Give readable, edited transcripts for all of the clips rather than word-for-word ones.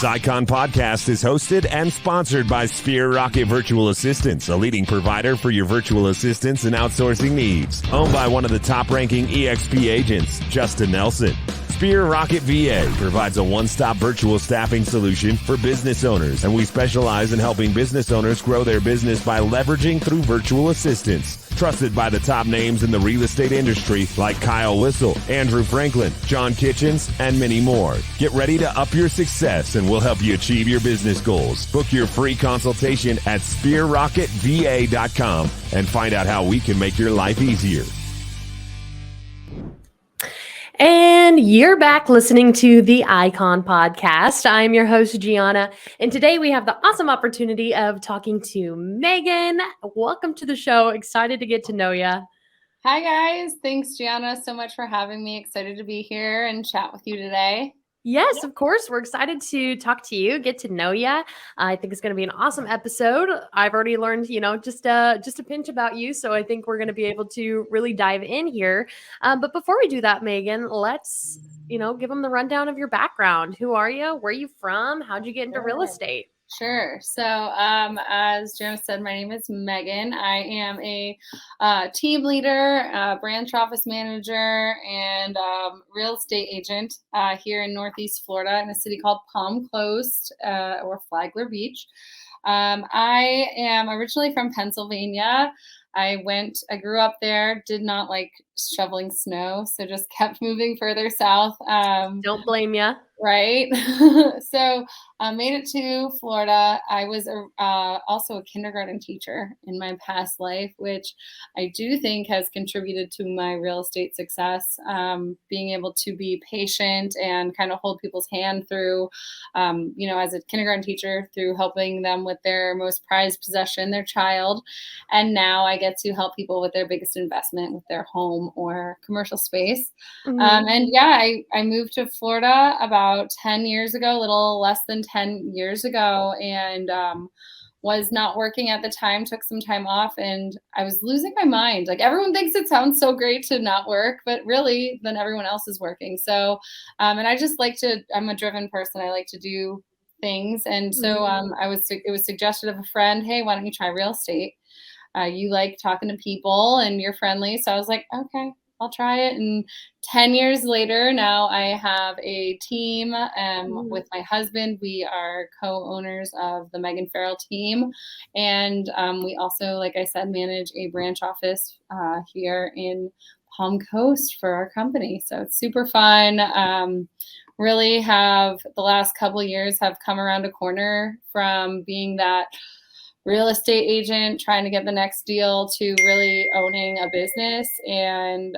This Icon podcast is hosted and sponsored by Sphere Rocket Virtual Assistants, a leading provider for your virtual assistants and outsourcing needs. Owned by one of the top-ranking EXP agents, Justin Nelson. Sphere Rocket VA provides a one-stop virtual staffing solution for business owners, and we specialize in helping business owners grow their business by leveraging through virtual assistants. Trusted by the top names in the real estate industry like Kyle Whistle, Andrew Franklin, John Kitchens, and many more. Get ready to up your success and we'll help you achieve your business goals. Book your free consultation at sphererocketva.com and find out how we can make your life easier. And you're back listening to the Icon Podcast. I'm your host, Gianna, and today we have the awesome opportunity of talking to Megan. Welcome to the show. Excited to get to know you. Hi, guys. Thanks, Gianna, so much for having me. Excited to be here and chat with you today. Yes, of course. We're excited to talk to you, get to know you. I think it's going to be an awesome episode. I've already learned, just a pinch about you. So I think we're going to be able to really dive in here. But before we do that, Megan, let's, give them the rundown of your background. Who are you? Where are you from? How'd you get into real estate? Sure. So as Gianna said, my name is Megan. I am a team leader, branch office manager, and real estate agent here in Northeast Florida in a city called Palm Coast or Flagler Beach. I am originally from Pennsylvania. I grew up there, did not like shoveling snow, so just kept moving further south. Don't blame you. Right. So made it to Florida. I was also a kindergarten teacher in my past life, which I do think has contributed to my real estate success. Being able to be patient and kind of hold people's hand through, as a kindergarten teacher, through helping them with their most prized possession, their child. And now I get to help people with their biggest investment with their home or commercial space. Mm-hmm. I moved to Florida about 10 years ago, a little less than 10 years ago, and was not working at the time, took some time off, and I was losing my mind. Like, everyone thinks it sounds so great to not work, but really then everyone else is working. So, and I just I'm a driven person. I like to do things. And so it was suggested of a friend, hey, why don't you try real estate? You like talking to people and you're friendly. So I was like, okay, I'll try it. And 10 years later, now I have a team with my husband. We are co-owners of the Megan Farrell team. And we also, like I said, manage a branch office here in Palm Coast for our company. So it's super fun. Really have the last couple of years have come around a corner from being that real estate agent trying to get the next deal to really owning a business and,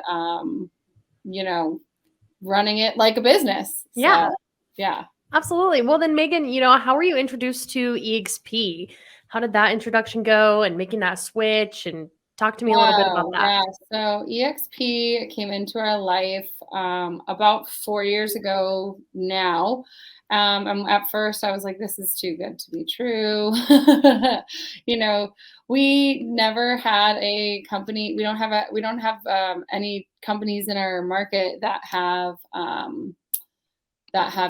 running it like a business. Yeah. So, yeah. Absolutely. Well, then, Megan, how were you introduced to EXP? How did that introduction go and making that switch? And talk to me a little bit about that. Yeah. So EXP came into our life about 4 years ago now. And at first I was like, this is too good to be true. We never had a company. We don't have any companies in our market that have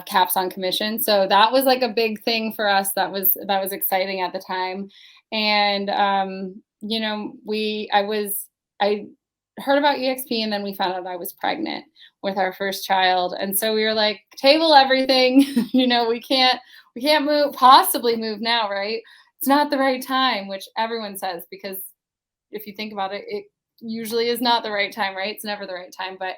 caps on commission. So that was like a big thing for us. That was exciting at the time. And, I heard about EXP, and then we found out I was pregnant with our first child. And so we were like, table everything, we can't possibly move now, right? It's not the right time, which everyone says, because if you think about it, it usually is not the right time, right? It's never the right time. But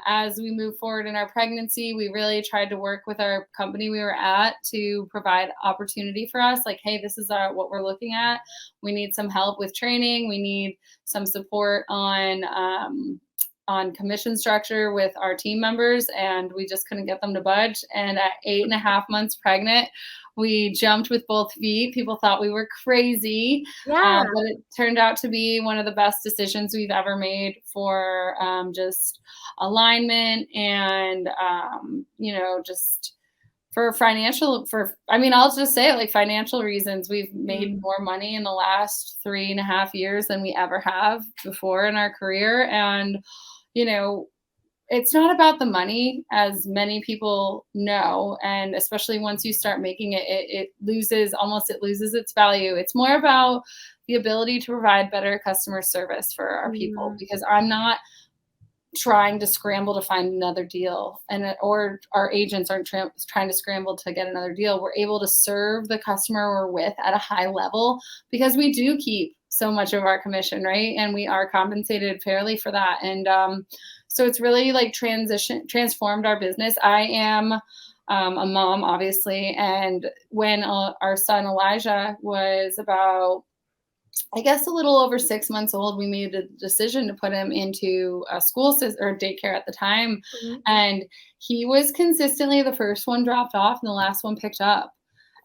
as we move forward in our pregnancy, we really tried to work with our company we were at to provide opportunity for us. Like, hey, this is what we're looking at. We need some help with training. We need some support on commission structure with our team members, and we just couldn't get them to budge. And at 8.5 months pregnant, we jumped with both feet. People thought we were crazy, but it turned out to be one of the best decisions we've ever made for just alignment and, just for I'll just say it, like, financial reasons. We've made more money in the last 3.5 years than we ever have before in our career. And, it's not about the money, as many people know, and especially once you start making it, it loses its value. It's more about the ability to provide better customer service for our people, because I'm not trying to scramble to find another deal, or our agents aren't trying to scramble to get another deal. We're able to serve the customer we're with at a high level, because we do keep so much of our commission, right? And we are compensated fairly for that. And so it's really like transformed our business. I am a mom, obviously, and when our son Elijah was about, I guess, a little over 6 months old, we made a decision to put him into a school or daycare at the time. And he was consistently the first one dropped off and the last one picked up.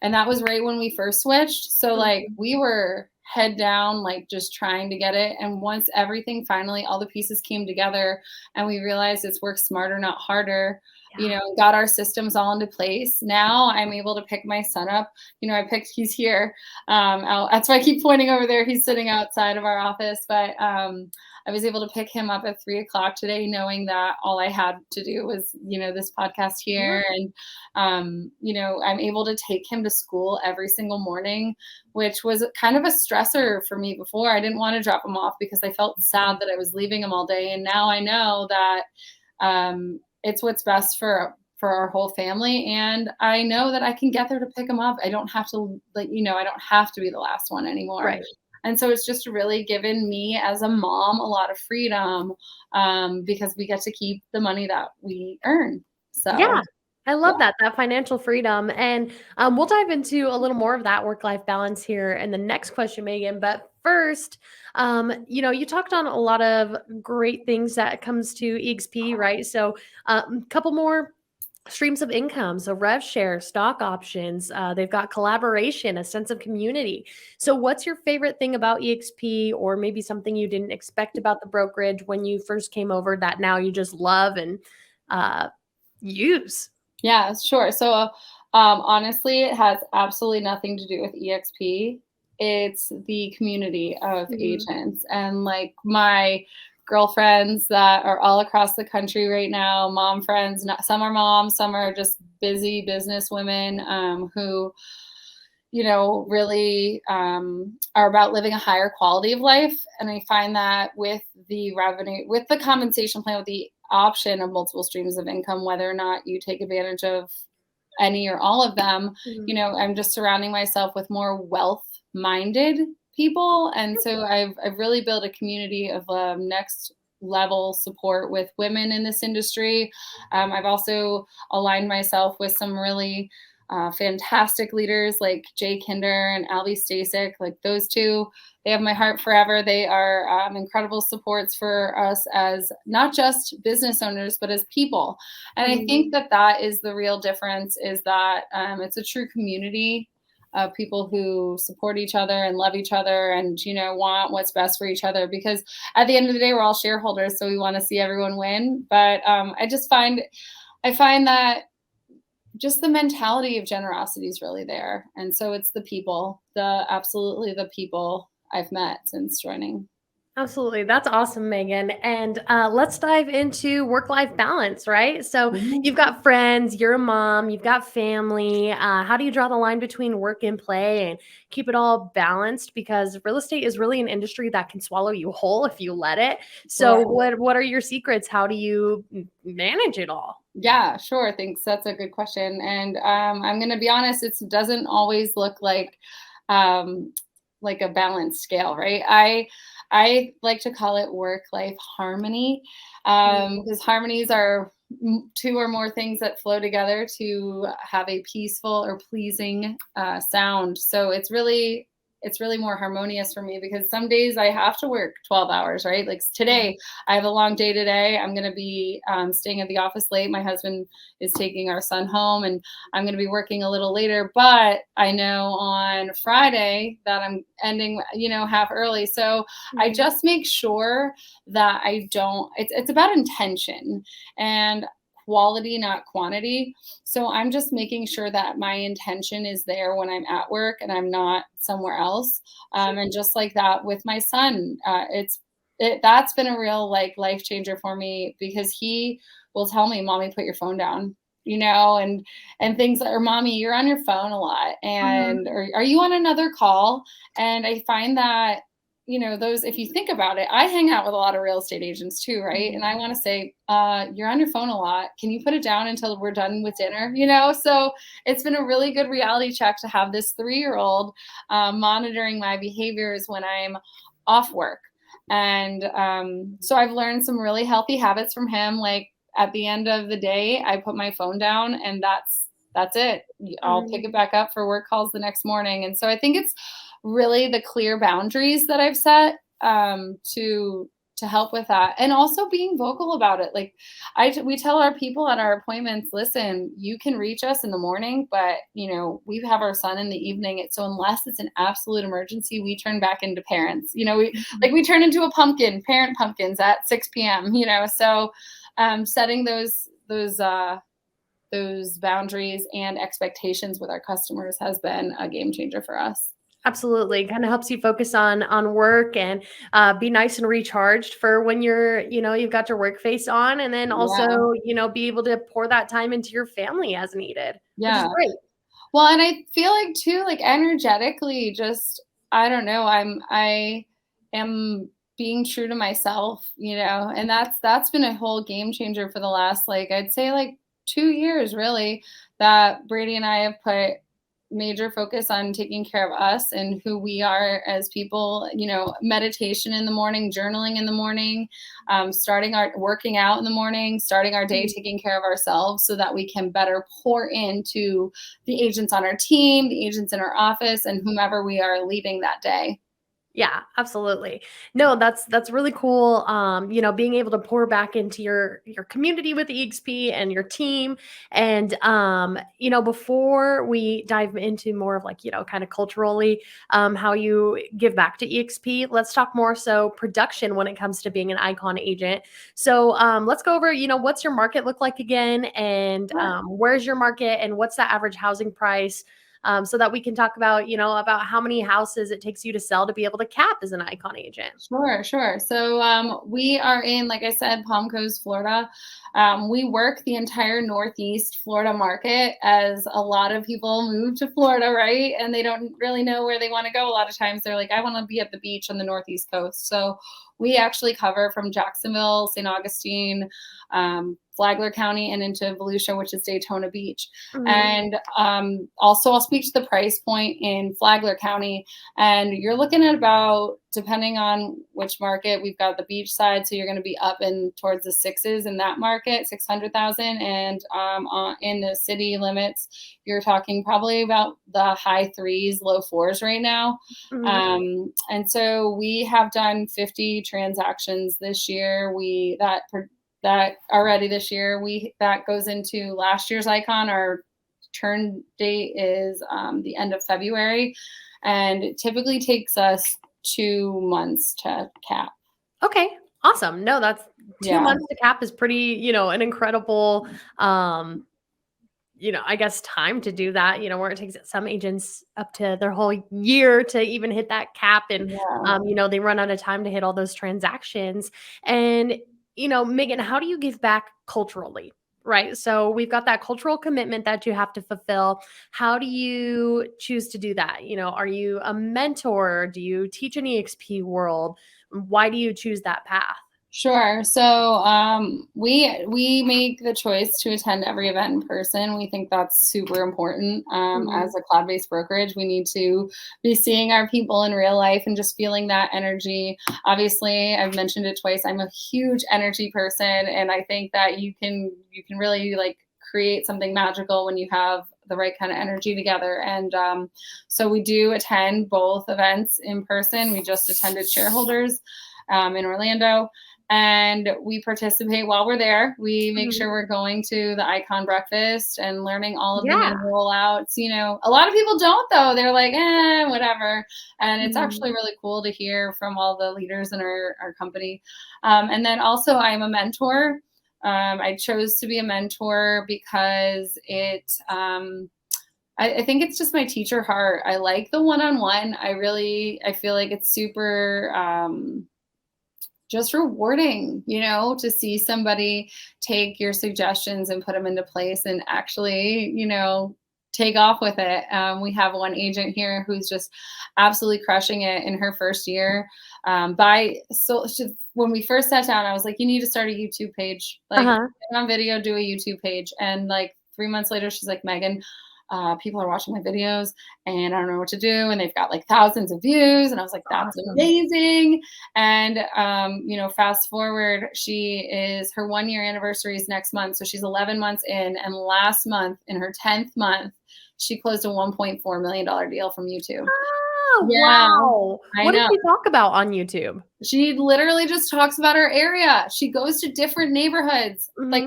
And that was right when we first switched. So like we were head down, like just trying to get it. And once everything finally, all the pieces came together and we realized it's work smarter, not harder, you know, got our systems all into place. Now I'm able to pick my son up. You know, he's here. That's why I keep pointing over there. He's sitting outside of our office, but I was able to pick him up at 3:00 today, knowing that all I had to do was, you know, this podcast here. And, you know, I'm able to take him to school every single morning, which was kind of a stressor for me before. I didn't want to drop him off because I felt sad that I was leaving him all day. And now I know that, it's what's best for our whole family. And I know that I can get there to pick them up. I don't have to, like, you know, I don't have to be the last one anymore. Right. And so it's just really given me as a mom a lot of freedom, because we get to keep the money that we earn. So yeah, I love that financial freedom. And we'll dive into a little more of that work-life balance here in the next question, Megan. But first, you know, you talked on a lot of great things that comes to EXP, right? So a couple more streams of income. So rev share, stock options, they've got collaboration, a sense of community. So what's your favorite thing about EXP, or maybe something you didn't expect about the brokerage when you first came over that now you just love and use? Yeah, sure. So honestly, it has absolutely nothing to do with EXP. It's the community of agents, and like my girlfriends that are all across the country right now, mom friends. Some are moms, some are just busy business women who, you know, really are about living a higher quality of life. And I find that with the revenue, with the compensation plan, with the option of multiple streams of income, whether or not you take advantage of any or all of them, you know, I'm just surrounding myself with more wealth-minded people. And so I've really built a community of next level support with women in this industry. I've also aligned myself with some really fantastic leaders like Jay Kinder and Albie Stasek. Like those two, they have my heart forever. They are incredible supports for us as not just business owners, but as people. And I think that is the real difference, is that it's a true community of people who support each other and love each other and, you know, want what's best for each other, because at the end of the day, we're all shareholders. So we want to see everyone win. But I find that just the mentality of generosity is really there. And so it's the people, absolutely the people I've met since joining. Absolutely. That's awesome, Megan. And let's dive into work-life balance, right? So you've got friends, you're a mom, you've got family. How do you draw the line between work and play and keep it all balanced? Because real estate is really an industry that can swallow you whole if you let it. So what are your secrets? How do you manage it all? Yeah, sure. Thanks. That's a good question. And I'm going to be honest, it doesn't always look like a balanced scale, right? I like to call it work-life harmony, because harmonies are two or more things that flow together to have a peaceful or pleasing sound. So it's really more harmonious for me, because some days I have to work 12 hours, right? Like today, I have a long day today. I'm going to be staying at the office late. My husband is taking our son home, and I'm going to be working a little later, but I know on Friday that I'm ending, you know, half early. So I just make sure that it's about intention and quality, not quantity. So I'm just making sure that my intention is there when I'm at work and I'm not somewhere else. And just like that with my son, that's been a real like life changer for me, because he will tell me, "Mommy, put your phone down," and things or "Mommy, you're on your phone a lot," Mhm. and or "Are you on another call?" And I find that, those, if you think about it, I hang out with a lot of real estate agents too, right? And I want to say, "You're on your phone a lot. Can you put it down until we're done with dinner?" So it's been a really good reality check to have this 3-year-old monitoring my behaviors when I'm off work. And so I've learned some really healthy habits from him. Like at the end of the day, I put my phone down, and that's it. I'll pick it Mhm. back up for work calls the next morning. And so I think it's really the clear boundaries that I've set to help with that, and also being vocal about it. Like we tell our people at our appointments, listen, you can reach us in the morning, but we have our son in the evening. So unless it's an absolute emergency, we turn back into parents. We turn into a parent pumpkins at 6 p.m. So setting those boundaries and expectations with our customers has been a game changer for us. Absolutely. Kind of helps you focus on work and be nice and recharged for when you've got your work face on, and then Yeah. also, be able to pour that time into your family as needed, which is Yeah. great. Well, and I feel like too, like energetically, just I don't know, I am being true to myself, and that's been a whole game changer for the last, like, I'd say like 2 years really, that Brady and I have put major focus on taking care of us and who we are as people, meditation in the morning, journaling in the morning, starting our working out in the morning, starting our day taking care of ourselves so that we can better pour into the agents on our team, the agents in our office, and whomever we are leading that day. Yeah, absolutely. No, that's really cool. Being able to pour back into your community with EXP and your team. And before we dive into more of like, kind of culturally, how you give back to EXP, let's talk more so production when it comes to being an icon agent. So let's go over, what's your market look like again, and Sure. where's your market, and what's the average housing price, so that we can talk about, about how many houses it takes you to sell to be able to cap as an icon agent. Sure, sure. So we are in, like I said, Palm Coast, Florida. We work the entire Northeast Florida market, as a lot of people move to Florida, right? And they don't really know where they want to go. A lot of times they're like, I want to be at the beach on the Northeast coast. So we actually cover from Jacksonville, St. Augustine, Flagler County, and into Volusia, which is Daytona Beach. Mhm. And also, I'll speak to the price point in Flagler County. And you're looking at about, depending on which market, we've got the beach side, so you're going to be up in towards the sixes in that market, 600,000, and in the city limits, you're talking probably about the high threes, low fours right now. Mhm. And so we have done 50 transactions this year. That already this year, that goes into last year's icon. Our turn date is the end of February, and it typically takes us 2 months to cap. Okay, awesome. No, that's 2 Yeah, months to cap is pretty, an incredible, I guess time to do that, where it takes some agents up to their whole year to even hit that cap, and yeah. they run out of time to hit all those transactions. And, Megan, how do you give back culturally? Right. So we've got that cultural commitment that you have to fulfill. How do you choose to do that? Are you a mentor? Do you teach an EXP world? Why do you choose that path? Sure. So we make the choice to attend every event in person. We think that's super important. Mhm. As a cloud-based brokerage, we need to be seeing our people in real life and just feeling that energy. Obviously, I've mentioned it twice. I'm a huge energy person, and I think that you can really like create something magical when you have the right kind of energy together. And so we do attend both events in person. We just attended shareholders in Orlando, and we participate while we're there. We make Mhm. sure we're going to the icon breakfast and learning all of the Yeah. new rollouts. A lot of people don't, though. They're like, whatever. And it's Mhm. actually really cool to hear from all the leaders in our company. And then also, I'm a mentor. I chose to be a mentor because I think it's just my teacher heart. I like the one-on-one. I feel like it's super just rewarding, to see somebody take your suggestions and put them into place and actually, take off with it. We have one agent here who's just absolutely crushing it in her first year. When we first sat down, I was like, you need to start a YouTube page, like get on video, do a YouTube page. And like 3 months later, she's like, Megan, people are watching my videos and I don't know what to do. And they've got like thousands of views. And I was like, that's amazing. And, fast forward, her 1 year anniversary is next month. So she's 11 months in. And last month, in her 10th month, she closed a $1.4 million deal from YouTube. Oh, yeah, wow. What did she talk about on YouTube? She literally just talks about her area. She goes to different neighborhoods. Like,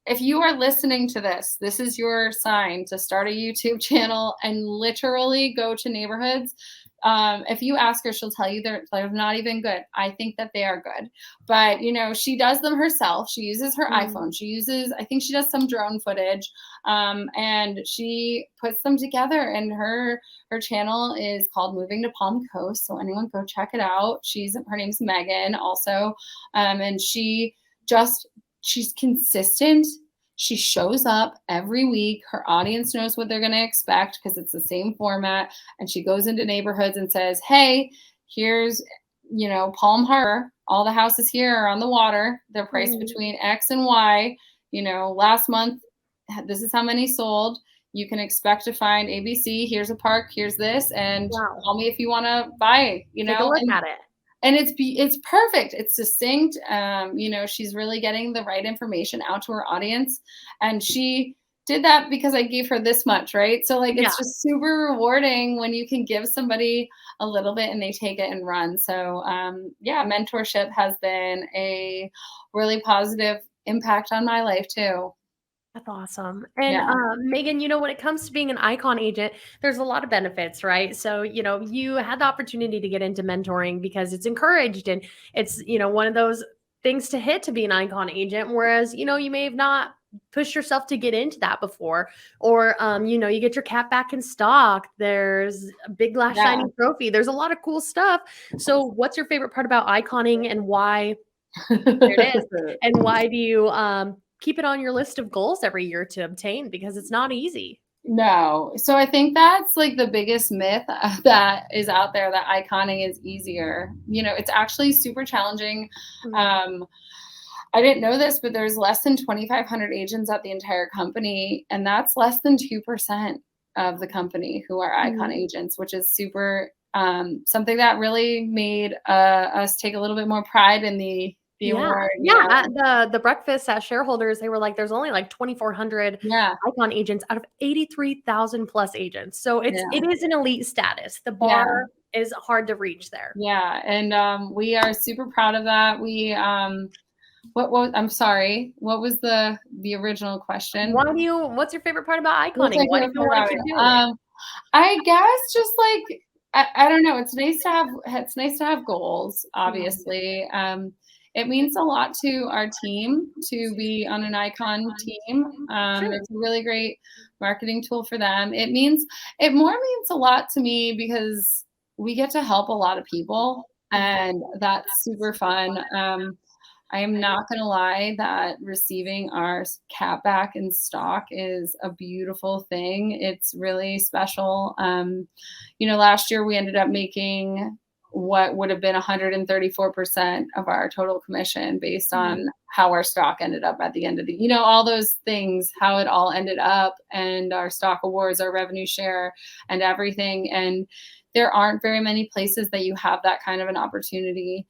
if you are listening to this, this is your sign to start a YouTube channel and literally go to neighborhoods. If you ask her, she'll tell you they're not even good. I think that they are good. But, she does them herself. She uses her iPhone. I think she does some drone footage, and she puts them together. And her channel is called Moving to Palm Coast. So anyone go check it out. Her name's Megan also. And she's consistent. She shows up every week. Her audience knows what they're going to expect because it's the same format. And she goes into neighborhoods and says, hey, here's, Palm Harbor. All the houses here are on the water. They're priced between X and Y. Last month, this is how many sold. You can expect to find ABC. Here's a park. Here's this. And call me if you want to buy, Take a look at it. And it's perfect. It's succinct. She's really getting the right information out to her audience. And she did that because I gave her this much, right? So it's just super rewarding when you can give somebody a little bit and they take it and run. So mentorship has been a really positive impact on my life too. That's awesome. And Megan, when it comes to being an icon agent, there's a lot of benefits, right? So, you had the opportunity to get into mentoring because it's encouraged and it's, one of those things to hit to be an icon agent. Whereas, you may have not pushed yourself to get into that before, or, you get your cat back in stock. There's a big glass shining trophy. There's a lot of cool stuff. So what's your favorite part about iconing and why? There it is. And why do you, keep it on your list of goals every year to obtain, because it's not easy? No. So I think that's like the biggest myth that is out there, that iconing is easier. It's actually super challenging. I didn't know this, but there's less than 2,500 agents at the entire company. And that's less than 2% of the company who are icon agents, which is super, something that really made us take a little bit more pride in the award. At the breakfast at shareholders, they were like, there's only like 2,400 icon agents out of 83,000 plus agents. So it is an elite status. The bar is hard to reach there. Yeah. And we are super proud of that. We I'm sorry, what was the original question? What's your favorite part about iconing? Why do you want to keep doing it? I guess just like I don't know, it's nice to have goals, obviously. It means a lot to our team to be on an icon team. It's a really great marketing tool for them. It means a lot to me because we get to help a lot of people, and that's super fun. I am not going to lie that receiving our cat back in stock is a beautiful thing. It's really special. Last year we ended up making what would have been 134% of our total commission based on how our stock ended up at the end of the, all those things, how it all ended up, and our stock awards, our revenue share, and everything. And there aren't very many places that you have that kind of an opportunity.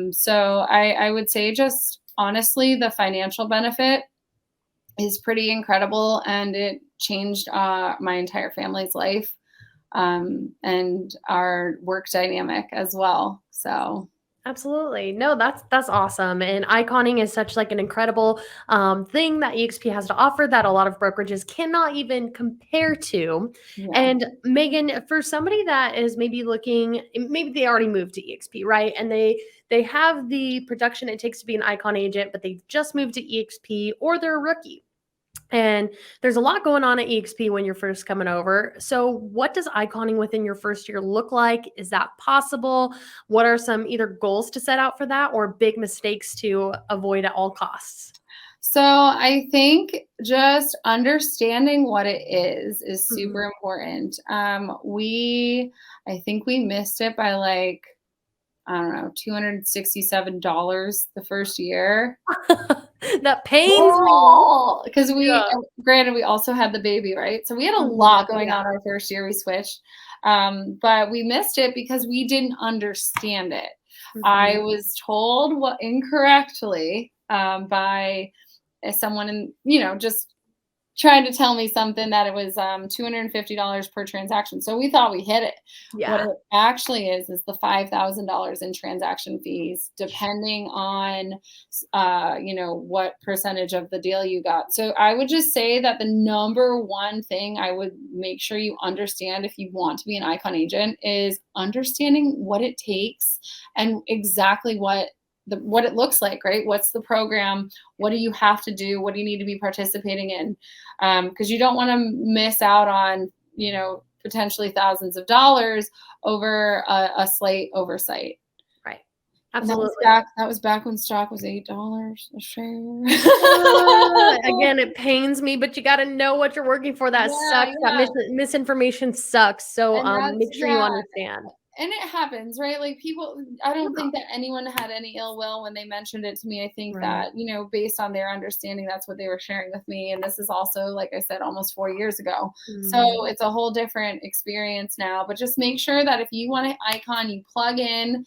So I would say, just honestly, the financial benefit is pretty incredible, and it changed my entire family's life. And our work dynamic as well. So absolutely. No, that's awesome. And iconing is such like an incredible thing that EXP has to offer that a lot of brokerages cannot even compare to. Yeah. And Megan, for somebody that is maybe they already moved to EXP, right? And they have the production it takes to be an icon agent, but they've just moved to EXP, or they're a rookie. And there's a lot going on at EXP when you're first coming over. So what does iconing within your first year look like? Is that possible? What are some either goals to set out for that or big mistakes to avoid at all costs? So I think just understanding what it is super important. I think we missed it by like, I don't know, $267 the first year. That pains me. Because Yeah. granted, we also had the baby, right? So we had a lot going on our first year we switched. But we missed it because we didn't understand it. I was told what incorrectly by someone just trying to tell me something that it was $250 per transaction. So we thought we hit it. What Yeah. it actually is the $5,000 in transaction fees, depending on what percentage of the deal you got. So I would just say that the number one thing I would make sure you understand if you want to be an icon agent is understanding what it takes and exactly what it looks like, right? What's the program? What do you have to do? What do you need to be participating in? Because you don't want to miss out on, potentially thousands of dollars over a slight oversight. Right. And Absolutely. that was back when stock was $8 a share. Again, it pains me, but you got to know what you're working for. That sucks. Yeah. That misinformation sucks. So And make sure you understand. And it happens, right? Like I don't think that anyone had any ill will when they mentioned it to me. I think Right. that, based on their understanding, that's what they were sharing with me. And this is also, like I said, almost 4 years ago. So it's a whole different experience now, but just make sure that if you want an icon, you plug in,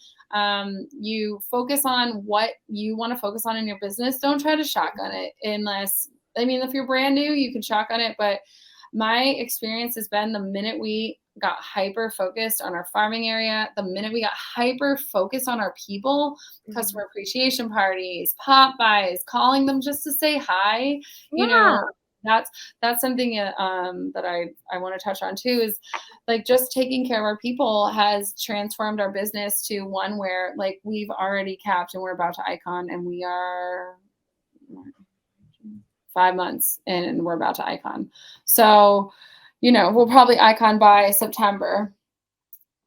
you focus on what you want to focus on in your business. Don't try to shotgun it if you're brand new, you can shotgun it. But my experience has been the minute we got hyper focused on our farming area, the minute we got hyper focused on our people, customer appreciation parties, pop buys, calling them just to say hi, that's something that I want to touch on too, is like just taking care of our people has transformed our business to one where like we've already capped and we're about to icon, and we are 5 months and we're about to icon. So, we'll probably icon by September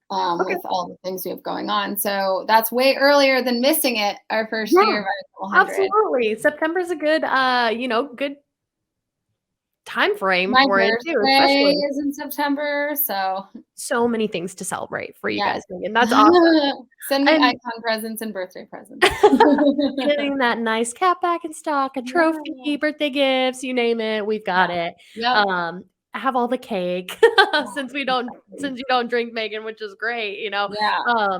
with all the things we have going on. So that's way earlier than missing it our first year by 100. Absolutely. September's a good, good time frame My for it too, birthday especially. is in September, So many things to celebrate for you guys, yes. Megan. That's awesome. Send me And icon presents and birthday presents. getting that nice cap back in stock, a trophy, Yeah. birthday gifts, you name it, we've got it. Yep. Have all the cake since you don't drink, Megan, which is great, Yeah.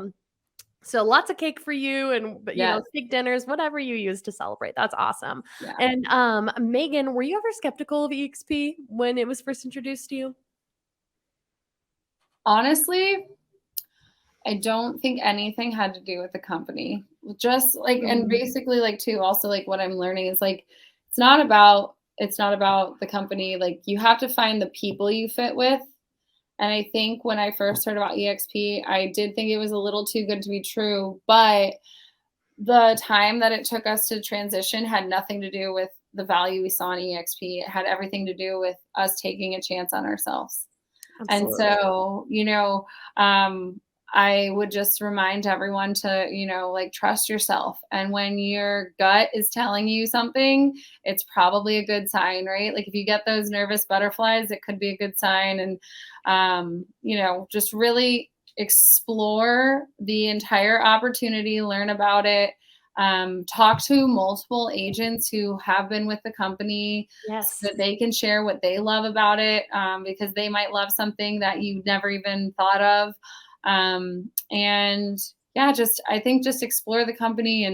So lots of cake for you and Yes. steak dinners, whatever you use to celebrate. That's awesome. Yeah. And Megan, were you ever skeptical of EXP when it was first introduced to you? Honestly, I don't think anything had to do with the company. Just like, and basically like too, also like what I'm learning is like, it's not about the company. Like you have to find the people you fit with. And I think when I first heard about EXP, I did think it was a little too good to be true, but the time that it took us to transition had nothing to do with the value we saw in EXP. It had everything to do with us taking a chance on ourselves. Absolutely. And so, I would just remind everyone to, like trust yourself. And when your gut is telling you something, it's probably a good sign, right? Like if you get those nervous butterflies, it could be a good sign. And, just really explore the entire opportunity, learn about it. Talk to multiple agents who have been with the company Yes. so that they can share what they love about it, because they might love something that you never even thought of. And yeah, I think just explore the company,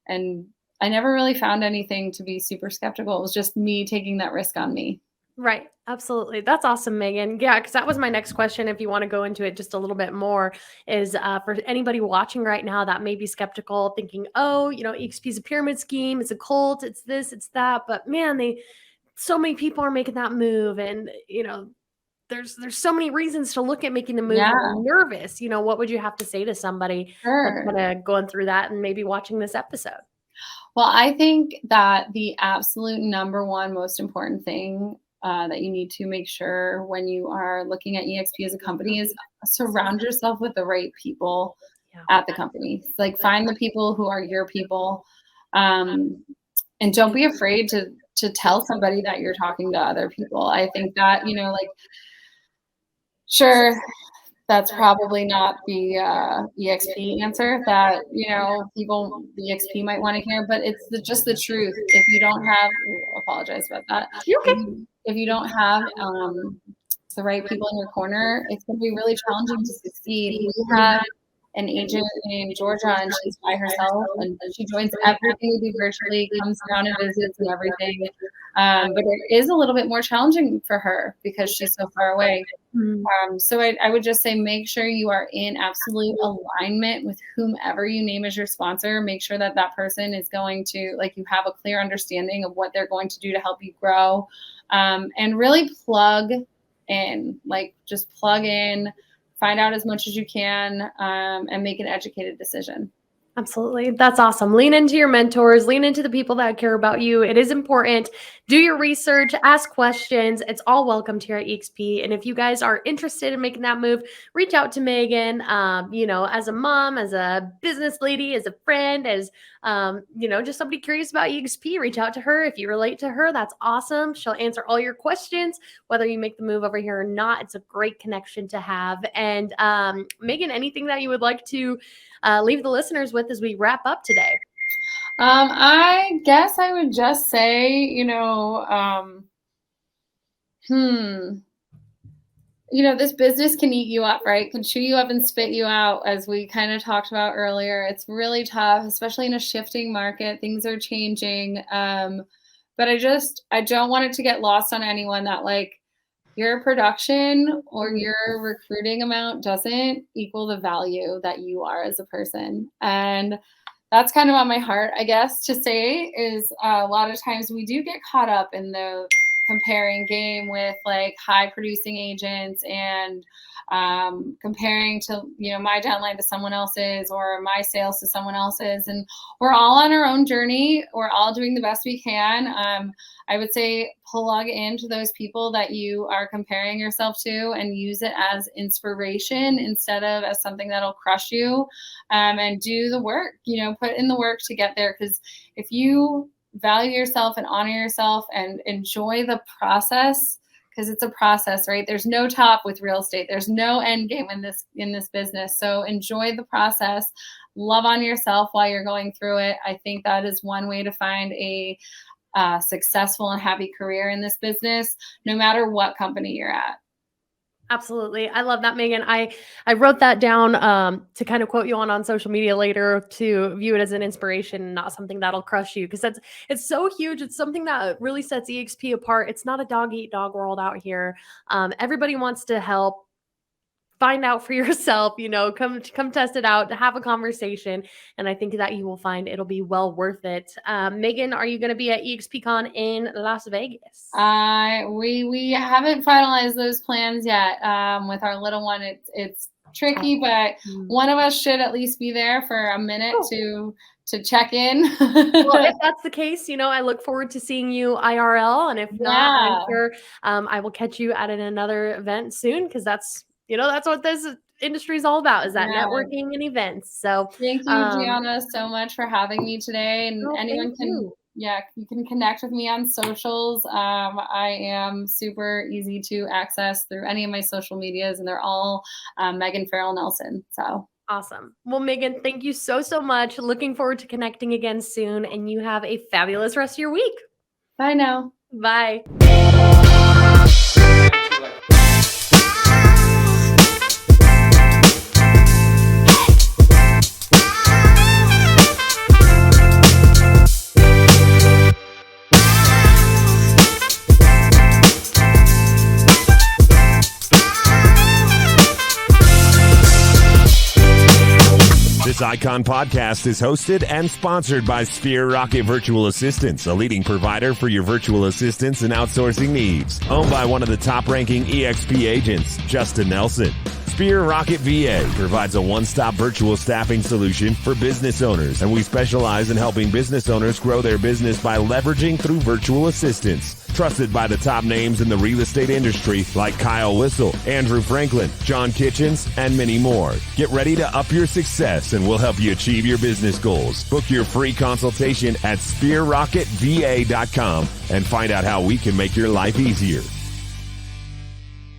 and I never really found anything to be super skeptical. It was just me taking that risk on me. Right. Absolutely. That's awesome, Megan. Yeah, because that was my next question. If you want to go into it just a little bit more, is for anybody watching right now that may be skeptical, thinking, oh, EXP is a pyramid scheme, it's a cult, it's this, it's that. But man, so many people are making that move, and there's so many reasons to look at making the move. Yeah. And they're nervous. What would you have to say to somebody that's Sure. kind of going through that and maybe watching this episode? Well, I think that the absolute number one most important thing that you need to make sure when you are looking at EXP as a company is surround yourself with the right people at the company. Like find the people who are your people, and don't be afraid to tell somebody that you're talking to other people. I think that, like, sure, that's probably not the EXP answer that, people, the EXP might want to hear, but it's just the truth. If you don't have, apologize about that. You okay? If you don't have the right people in your corner, it's going to be really challenging to succeed. We have an agent in Georgia, and she's by herself, and she joins everything we do virtually, comes down and visits and everything. But it is a little bit more challenging for her because she's so far away. So I would just say make sure you are in absolute alignment with whomever you name as your sponsor. Make sure that that person is going to, like, you have a clear understanding of what they're going to do to help you grow, and really plug in, like just plug in, find out as much as you can, and make an educated decision. Absolutely. That's awesome. Lean into your mentors, lean into the people that care about you. It is important. Do your research, ask questions. It's all welcomed here at EXP. And if you guys are interested in making that move, reach out to Megan, as a mom, as a business lady, as a friend, as, just somebody curious about EXP, reach out to her. If you relate to her, that's awesome. She'll answer all your questions, whether you make the move over here or not. It's a great connection to have. And Megan, anything that you would like to leave the listeners with as we wrap up today? I guess I would just say, this business can eat you up, right? Can chew you up and spit you out, as we kind of talked about earlier. It's really tough, especially in a shifting market. Things are changing. But I don't want it to get lost on anyone that, like, your production or your recruiting amount doesn't equal the value that you are as a person. And that's kind of on my heart, I guess, to say is a lot of times we do get caught up in the comparing game with, like, high producing agents and comparing to, my downline to someone else's or my sales to someone else's. And we're all on our own journey. We're all doing the best we can. I would say plug into those people that you are comparing yourself to and use it as inspiration instead of as something that'll crush you, and do the work, put in the work to get there. Because if you value yourself and honor yourself and enjoy the process, because it's a process, right? There's no top with real estate. There's no end game in this business. So enjoy the process. Love on yourself while you're going through it. I think that is one way to find a successful and happy career in this business, no matter what company you're at. Absolutely. I love that, Megan. I wrote that down to kind of quote you on social media later, to view it as an inspiration, not something that'll crush you, because it's so huge. It's something that really sets EXP apart. It's not a dog eat dog world out here. Everybody wants to help. Find out for yourself, come test it out, have a conversation. And I think that you will find it'll be well worth it. Megan, are you going to be at EXPCon in Las Vegas? We haven't finalized those plans yet. With our little one, it's tricky, but one of us should at least be there for a minute to check in. Well, if that's the case, I look forward to seeing you IRL. And if not, I'm sure I will catch you at another event soon, because that's what this industry is all about, is that networking and events. So thank you, Gianna, so much for having me today. And anyone can, you can connect with me on socials. I am super easy to access through any of my social medias, and they're all Megan Farrell Nelson. So awesome. Well, Megan, thank you so much. Looking forward to connecting again soon, and you have a fabulous rest of your week. Bye now. Bye. This Icon podcast is hosted and sponsored by Sphere Rocket Virtual Assistants, a leading provider for your virtual assistants and outsourcing needs. Owned by one of the top-ranking EXP agents, Justin Nelson. Spear Rocket VA provides a one-stop virtual staffing solution for business owners, and we specialize in helping business owners grow their business by leveraging through virtual assistants. Trusted by the top names in the real estate industry like Kyle Whistle, Andrew Franklin, John Kitchens, and many more. Get ready to up your success, and we'll help you achieve your business goals. Book your free consultation at SpearRocketVA.com and find out how we can make your life easier.